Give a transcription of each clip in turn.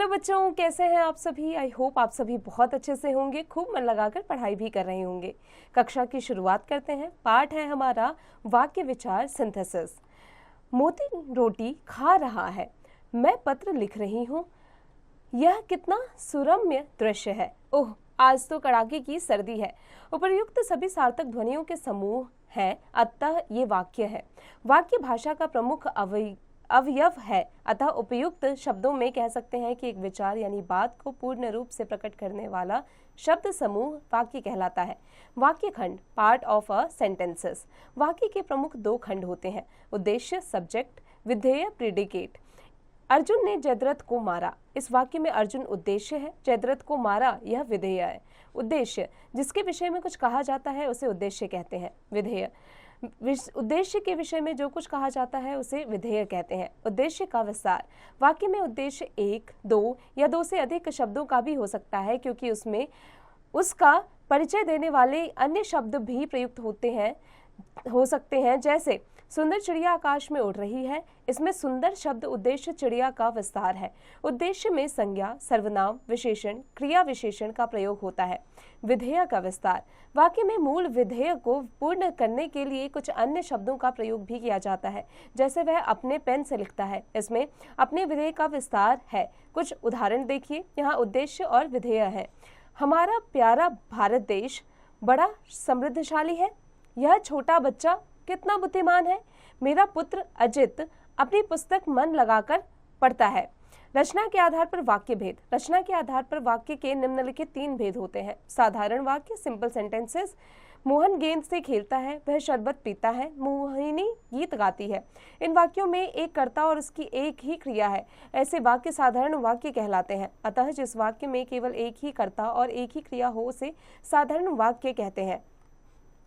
Hello बच्चों, कैसे हैं आप सभी। आई होप आप सभी बहुत अच्छे से होंगे, खूब मन लगाकर पढ़ाई भी कर रहे होंगे। कक्षा की शुरुआत करते हैं। पाठ है हमारा वाक्य विचार सिंथेसिस। मोती रोटी खा रहा है, मैं पत्र लिख रही हूँ, यह कितना सुरम्य दृश्य है। ओह, आज तो कड़ाके की सर्दी है। उपर्युक्त सभी सार्थक ध्वनियों के समूह हैं, अतः ये वाक्य है। वाक्य भाषा का प्रमुख अवयव है, अतः उपयुक्त शब्दों में कह सकते हैं कि एक विचार यानी बात को पूर्ण रूप से प्रकट करने वाला शब्द समूह वाक्य कहलाता है। वाक्य खंड, पार्ट ऑफ अ सेंटेंसेस। वाक्य के प्रमुख दो खंड होते हैं, उद्देश्य सब्जेक्ट, विधेय प्रेडिकेट। अर्जुन ने जयद्रथ को मारा, इस वाक्य में अर्जुन उद्देश्य है, जयद्रथ को मारा यह विधेय है। उद्देश्य, जिसके विषय में कुछ कहा जाता है उसे उद्देश्य कहते हैं। विधेय, उद्देश्य के विषय में जो कुछ कहा जाता है उसे विधेय कहते हैं। उद्देश्य का विस्तार, वाक्य में उद्देश्य एक, दो या दो से अधिक शब्दों का भी हो सकता है, क्योंकि उसमें उसका परिचय देने वाले अन्य शब्द भी प्रयुक्त हो सकते हैं। जैसे सुंदर चिड़िया आकाश में उड़ रही है, इसमें सुंदर शब्द उद्देश्य चिड़िया का विस्तार है। उद्देश्य में संज्ञा, सर्वनाम, विशेषण, क्रिया विशेषण का प्रयोग होता है। विधेय का विस्तार, वाक्य में मूल विधेय को पूर्ण करने के लिए कुछ अन्य शब्दों का प्रयोग भी किया जाता है, जैसे वह अपने पेन से लिखता है, इसमें अपने विधेय का विस्तार है। कुछ उदाहरण देखिए, यहाँ उद्देश्य और विधेय है। हमारा प्यारा भारत देश बड़ा समृद्धशाली है, यह छोटा बच्चा कितना बुद्धिमान है, मेरा पुत्र अजित अपनी पुस्तक मन लगाकर पढ़ता है। रचना के आधार पर वाक्य भेद, रचना के आधार पर वाक्य के निम्नलिखित तीन भेद होते हैं। साधारण वाक्य, सिंपल सेंटेंसेस। मोहन गेंद से खेलता है, वह शरबत पीता है, मोहिनी गीत गाती है। इन वाक्यों में एक कर्ता और उसकी एक ही क्रिया है, ऐसे वाक्य साधारण वाक्य कहलाते हैं। अतः जिस वाक्य में केवल एक ही कर्ता और एक ही क्रिया हो उसे साधारण वाक्य कहते हैं।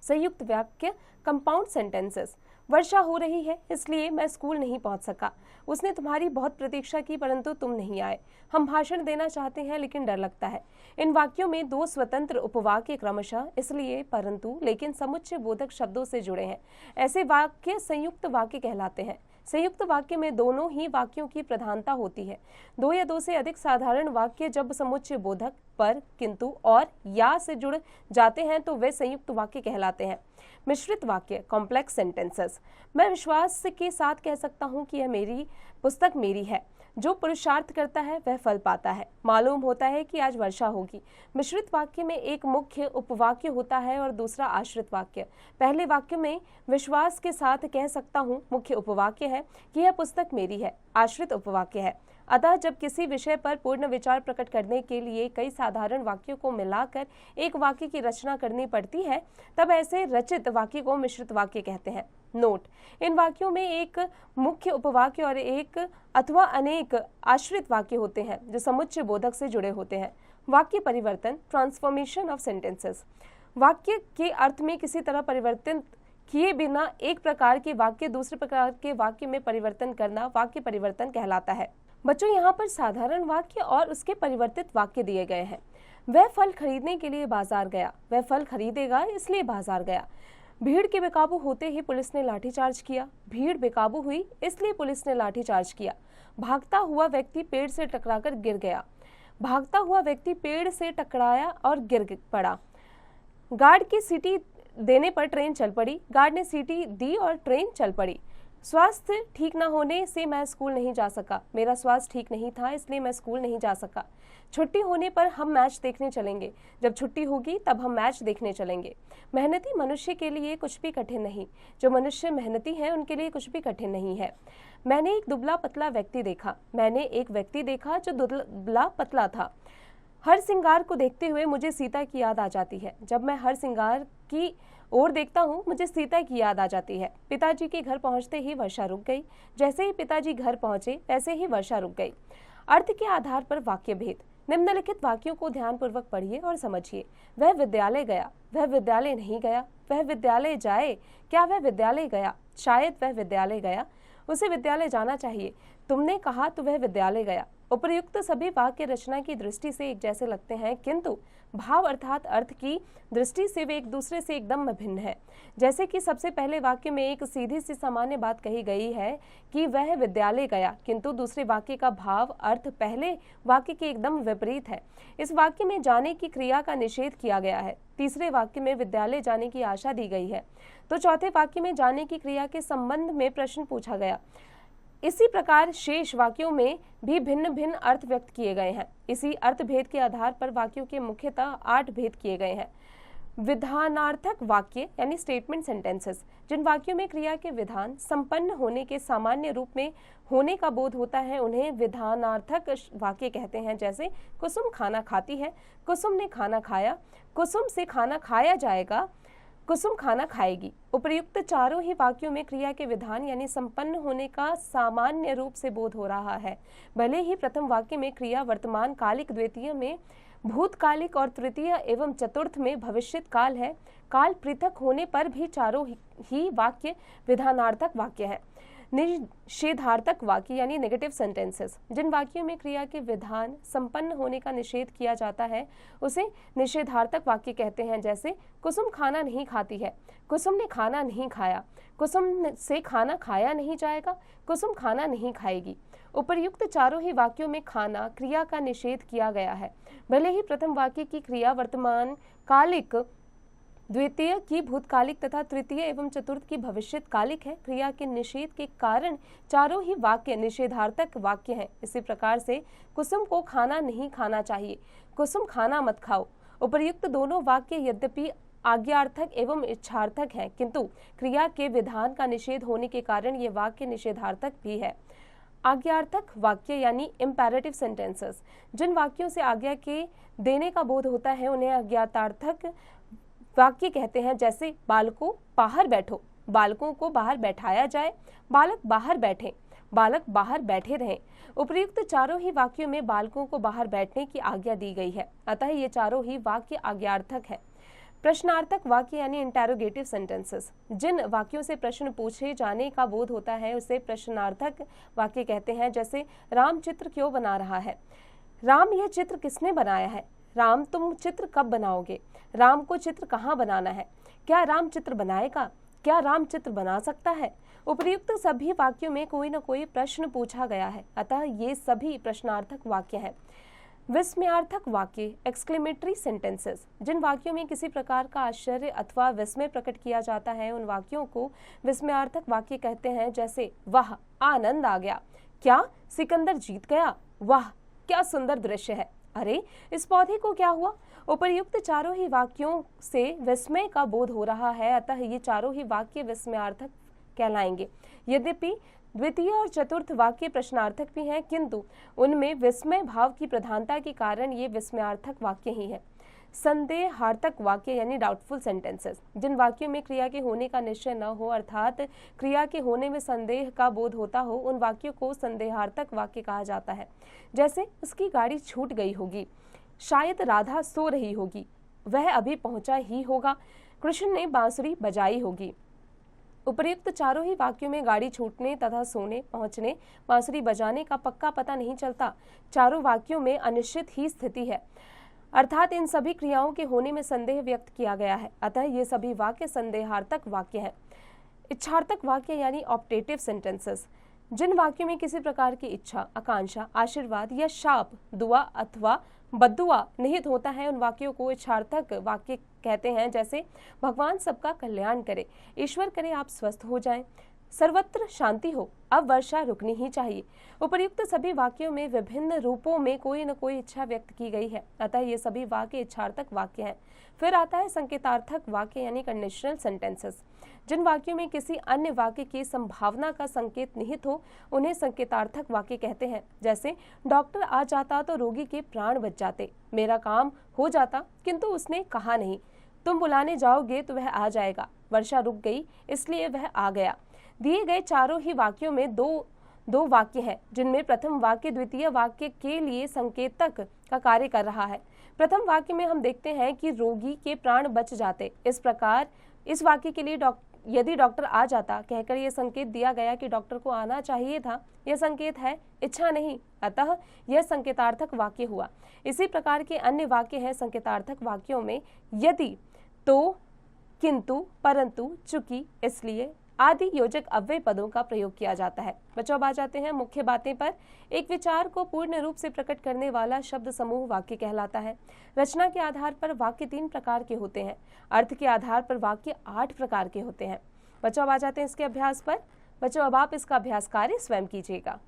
संयुक्त वाक्य, कंपाउंड सेंटेंसेस। वर्षा हो रही है, इसलिए मैं स्कूल नहीं पहुंच सका। उसने तुम्हारी बहुत प्रतीक्षा की परंतु तुम नहीं आए। हम भाषण देना चाहते हैं लेकिन डर लगता है। इन वाक्यों में दो स्वतंत्र उपवाक्य क्रमशः इसलिए, परंतु, लेकिन समुच्चय बोधक शब्दों से जुड़े हैं। ऐसे वाक्य संयुक्त वाक्य कहलाते हैं। संयुक्त वाक्य में दोनों ही वाक्यों की प्रधानता होती है। दो या दो से अधिक साधारण वाक्य जब समुच्चय बोधक, पर, किंतु और या से जुड़ जाते हैं तो वे संयुक्त वाक्य कहलाते हैं। मिश्रित वाक्य, कॉम्प्लेक्स सेंटेंसेस। मैं विश्वास के साथ कह सकता हूँ कि यह मेरी पुस्तक मेरी है। जो पुरुषार्थ करता है वह फल पाता है। मालूम होता है कि आज वर्षा होगी। मिश्रित वाक्य में एक मुख्य उपवाक्य होता है और दूसरा आश्रित वाक्य। पहले वाक्य में विश्वास के साथ कह सकता हूँ मुख्य उपवाक्य है कि यह पुस्तक मेरी है, आश्रित उपवाक्य है। अतः जब किसी विषय पर पूर्ण विचार प्रकट करने के लिए कई साधारण वाक्यों को मिलाकर एक वाक्य की रचना करनी पड़ती है, तब ऐसे रचित वाक्य को मिश्रित वाक्य कहते हैं। नोट, इन वाक्यों में एक मुख्य उपवाक्य और एक अथवा अनेक आश्रित वाक्य होते हैं जो समुच्चय बोधक से जुड़े होते हैं। वाक्य परिवर्तन, ट्रांसफॉर्मेशन ऑफ सेंटेंसेस। वाक्य के अर्थ में किसी तरह परिवर्तन किए बिना एक प्रकार के वाक्य दूसरे प्रकार के वाक्य में परिवर्तन करना वाक्य परिवर्तन कहलाता है। बच्चों, यहाँ पर साधारण वाक्य और उसके परिवर्तित वाक्य दिए गए हैं। वह फल खरीदने के लिए बाजार गया, वह फल खरीदेगा इसलिए बाजार गया। भीड़ के बेकाबू होते ही पुलिस ने लाठीचार्ज किया, भीड़ बेकाबू हुई इसलिए पुलिस ने लाठीचार्ज किया। भागता हुआ व्यक्ति पेड़ से टकराकर गिर गया, भागता हुआ व्यक्ति पेड़ से टकराया और गिर पड़ा। गार्ड की सीटी देने पर ट्रेन चल पड़ी, गार्ड ने सीटी दी और ट्रेन चल पड़ी। स्वास्थ्य ठीक न होने से मैं स्कूल नहीं जा सका, मेरा स्वास्थ्य ठीक नहीं था इसलिए मैं स्कूल नहीं जा सका। छुट्टी होने पर हम मैच देखने चलेंगे, जब छुट्टी होगी तब हम मैच देखने चलेंगे। मेहनती मनुष्य के लिए कुछ भी कठिन नहीं, जो मनुष्य मेहनती हैं उनके लिए कुछ भी कठिन नहीं है। मैंने एक दुबला पतला व्यक्ति देखा, मैंने एक व्यक्ति देखा जो दुबला पतला था। हर सिंगार को देखते हुए मुझे सीता की याद आ जाती है, जब मैं हर सिंगार की ओर देखता हूँ मुझे सीता की याद आ जाती है। पिताजी के घर पहुँचते ही वर्षा रुक गई, जैसे ही पिताजी घर पहुँचे वैसे ही वर्षा रुक गई। अर्थ के आधार पर वाक्य भेद। निम्नलिखित वाक्यों को ध्यानपूर्वक पढ़िए और समझिए। वह विद्यालय गया, वह विद्यालय नहीं गया। वह विद्यालय जाए, क्या वह विद्यालय गया? शायद वह विद्यालय गया, उसे विद्यालय जाना चाहिए। तुमने कहा तो वह विद्यालय गया। उपर्युक्त सभी वाक्य रचना की दृष्टि से एक जैसे लगते हैं, किंतु भाव अर्थात अर्थ की दृष्टि से वे एक दूसरे से एकदम भिन्न है। जैसे कि सबसे पहले वाक्य में एक सीधी सी सामान्य बात कही गई है कि वह विद्यालय गया, किंतु दूसरे वाक्य का भाव अर्थ पहले वाक्य के एकदम विपरीत है। इस वाक्य में जाने की क्रिया का निषेध किया गया है, तीसरे वाक्य में विद्यालय जाने की आशा दी गई है, तो चौथे वाक्य में जाने की क्रिया के संबंध में प्रश्न पूछा गया। इसी प्रकार शेष वाक्यों में भी भिन्न भिन्न अर्थ व्यक्त किए गए हैं। इसी अर्थ भेद के आधार पर वाक्यों के मुख्यतः 8 भेद किए गए हैं। विधानार्थक वाक्य यानी स्टेटमेंट सेंटेंसेस, जिन वाक्यों में क्रिया के विधान संपन्न होने के सामान्य रूप में होने का बोध होता है, उन्हें विधानार्थक वाक्य कहते हैं। जैसे कुसुम खाना खाती है, कुसुम ने खाना खाया, कुसुम से खाना खाया जाएगा, कुसुम खाना खाएगी। उपर्युक्त चारों ही वाक्यों में क्रिया के विधान यानी संपन्न होने का सामान्य रूप से बोध हो रहा है। भले ही प्रथम वाक्य में क्रिया वर्तमान कालिक, द्वितीय में भूतकालिक और तृतीय एवं चतुर्थ में भविष्यत काल है, काल पृथक होने पर भी चारों ही वाक्य विधानार्थक वाक्य है। निषेधार्थक वाक्य यानी नेगेटिव सेंटेंसेस, जिन वाक्यों में क्रिया के विधान संपन्न होने का निषेध किया जाता है, उसे निषेधार्थक वाक्य कहते हैं। जैसे कुसुम खाना नहीं खाती है, कुसुम ने खाना नहीं खाया, कुसुम से खाना खाया नहीं जाएगा, कुसुम खाना नहीं खाएगी। उपर्युक्त चारों ही वाक्यों में खाना क्रिया का निषेध किया गया है। भले ही प्रथम वाक्य की क्रिया वर्तमान कालिक, द्वितीय की भूतकालिक तथा तृतीय एवं चतुर्थ की भविष्यकालिक है, क्रिया के निषेध के कारण चारों ही वाक्य निषेधार्थक वाक्य हैं। इसी प्रकार से कुसुम को खाना नहीं खाना चाहिए, कुसुम खाना मत खाओ। उपर्युक्त दोनों वाक्य यद्यपि आज्ञार्थक एवं इच्छार्थक हैं, किंतु क्रिया के विधान का निषेध होने के कारण ये वाक्य निषेधार्थक भी है। आज्ञार्थक वाक्य यानी इम्पेरेटिव सेंटेंसेस, जिन वाक्यों से आज्ञा के देने का बोध होता है, उन्हें आज्ञार्थक वाक्य कहते हैं। जैसे बालकों बाहर बैठो, बालकों को बाहर बैठाया जाए, बालक बाहर बैठे, बालक बाहर बैठे रहें। उपर्युक्त चारों ही वाक्यों में बालकों को बाहर बैठने की आज्ञा दी गई है, अतः ये चारों ही वाक्य आज्ञार्थक है। प्रश्नार्थक वाक्य यानी इंटेरोगेटिव सेंटेंसेस, जिन वाक्यों से प्रश्न पूछे जाने का बोध होता है, उसे प्रश्नार्थक वाक्य कहते हैं। जैसे राम चित्र क्यों बना रहा है, राम यह चित्र किसने बनाया है, राम तुम चित्र कब बनाओगे, राम को चित्र कहाँ बनाना है, क्या राम चित्र बनाएगा, क्या राम चित्र बना सकता है। उपर्युक्त सभी वाक्यों में कोई न कोई प्रश्न पूछा गया है, अतः ये सभी प्रश्नार्थक वाक्य हैं। विस्मयार्थक वाक्य एक्सक्लेमेटरी सेंटेंसेस, जिन वाक्यों में किसी प्रकार का आश्चर्य अथवा विस्मय प्रकट किया जाता है, उन वाक्यों को विस्मयार्थक वाक्य कहते हैं। जैसे वाह आनंद आ गया, क्या सिकंदर जीत गया, वाह क्या सुंदर दृश्य है, अरे इस पौधे को क्या हुआ। उपर्युक्त चारों ही वाक्यों से विस्मय का बोध हो रहा है, अतः ये चारों ही वाक्य विस्मयार्थक कहलाएंगे। यद्यपि द्वितीय और चतुर्थ वाक्य प्रश्नार्थक भी हैं, किंतु उनमें विस्मय भाव की प्रधानता के कारण ये विस्मयार्थक वाक्य ही है। संदेहार्थक वाक्य यानी डाउटफुल सेंटेंसेस, जिन वाक्यों में क्रिया के होने का निश्चय न हो, अर्थात क्रिया के होने में संदेह का बोध होता हो, उन वाक्यों को संदेहार्थक वाक्य कहा जाता है। जैसे उसकी गाड़ी छूट गई होगी, शायद राधा सो रही होगी, वह अभी पहुंचा ही होगा, कृष्ण ने बांसुरी बजाई होगी। उपर्युक्त चारों ही वाक्यों में गाड़ी छूटने तथा सोने, पहुंचने, बांसुरी बजाने का पक्का पता नहीं चलता। चारों वाक्यों में अनिश्चित ही स्थिति है, अर्थात इन सभी क्रियाओं के होने में संदेह व्यक्त किया गया है, अतः ये सभी वाक्य संदेहार्थक वाक्य हैं। इच्छार्थक वाक्य यानी ऑप्टेटिव सेंटेंसेस, जिन वाक्यों में किसी प्रकार की इच्छा, आकांक्षा, आशीर्वाद या शाप, दुआ अथवा बद्दुआ निहित होता है, उन वाक्यों को इच्छार्थक वाक्य कहते हैं। जैसे भगवान सबका कल्याण करे, ईश्वर करे आप स्वस्थ हो जाएं, सर्वत्र शांति हो, अब वर्षा रुकनी ही चाहिए। उपर्युक्त सभी वाक्यों में विभिन्न रूपों में कोई न कोई इच्छा व्यक्त की गई है, अतः ये सभी वाक्य इच्छार्थक वाक्य हैं। फिर आता है संकेतार्थक वाक्य यानी कंडीशनल सेंटेंसेस, जिन वाक्यों में किसी अन्य वाक्य की संभावना का संकेत निहित हो, उन्हें संकेतार्थक वाक्य कहते हैं। जैसे डॉक्टर आ जाता तो रोगी के प्राण बच जाते, मेरा काम हो जाता किंतु उसने कहा नहीं, तुम बुलाने जाओगे तो वह आ जाएगा, वर्षा रुक गई इसलिए वह आ गया। दिए गए चारों ही वाक्यों में दो वाक्य हैं, जिनमें प्रथम वाक्य द्वितीय वाक्य के लिए संकेतक का कार्य कर रहा है। प्रथम वाक्य में हम देखते हैं कि रोगी के प्राण बच जाते, इस प्रकार इस वाक्य के लिए यदि डॉक्टर आ जाता कहकर यह संकेत दिया गया कि डॉक्टर को आना चाहिए था, यह संकेत है इच्छा नहीं, अतः यह संकेतार्थक वाक्य हुआ। इसी प्रकार के अन्य वाक्य हैं संकेतार्थक वाक्यों में यदि, तो, किंतु, परंतु, चूंकि, इसलिए आदि योजक अव्यय पदों का प्रयोग किया जाता है। बच्चों अब आ जाते हैं मुख्य बातें पर। एक विचार को पूर्ण रूप से प्रकट करने वाला शब्द समूह वाक्य कहलाता है। रचना के आधार पर वाक्य 3 प्रकार के होते हैं, अर्थ के आधार पर वाक्य 8 प्रकार के होते हैं। बच्चों अब आ जाते हैं इसके अभ्यास पर। बच्चों अब आप इसका अभ्यास कार्य स्वयं कीजिएगा।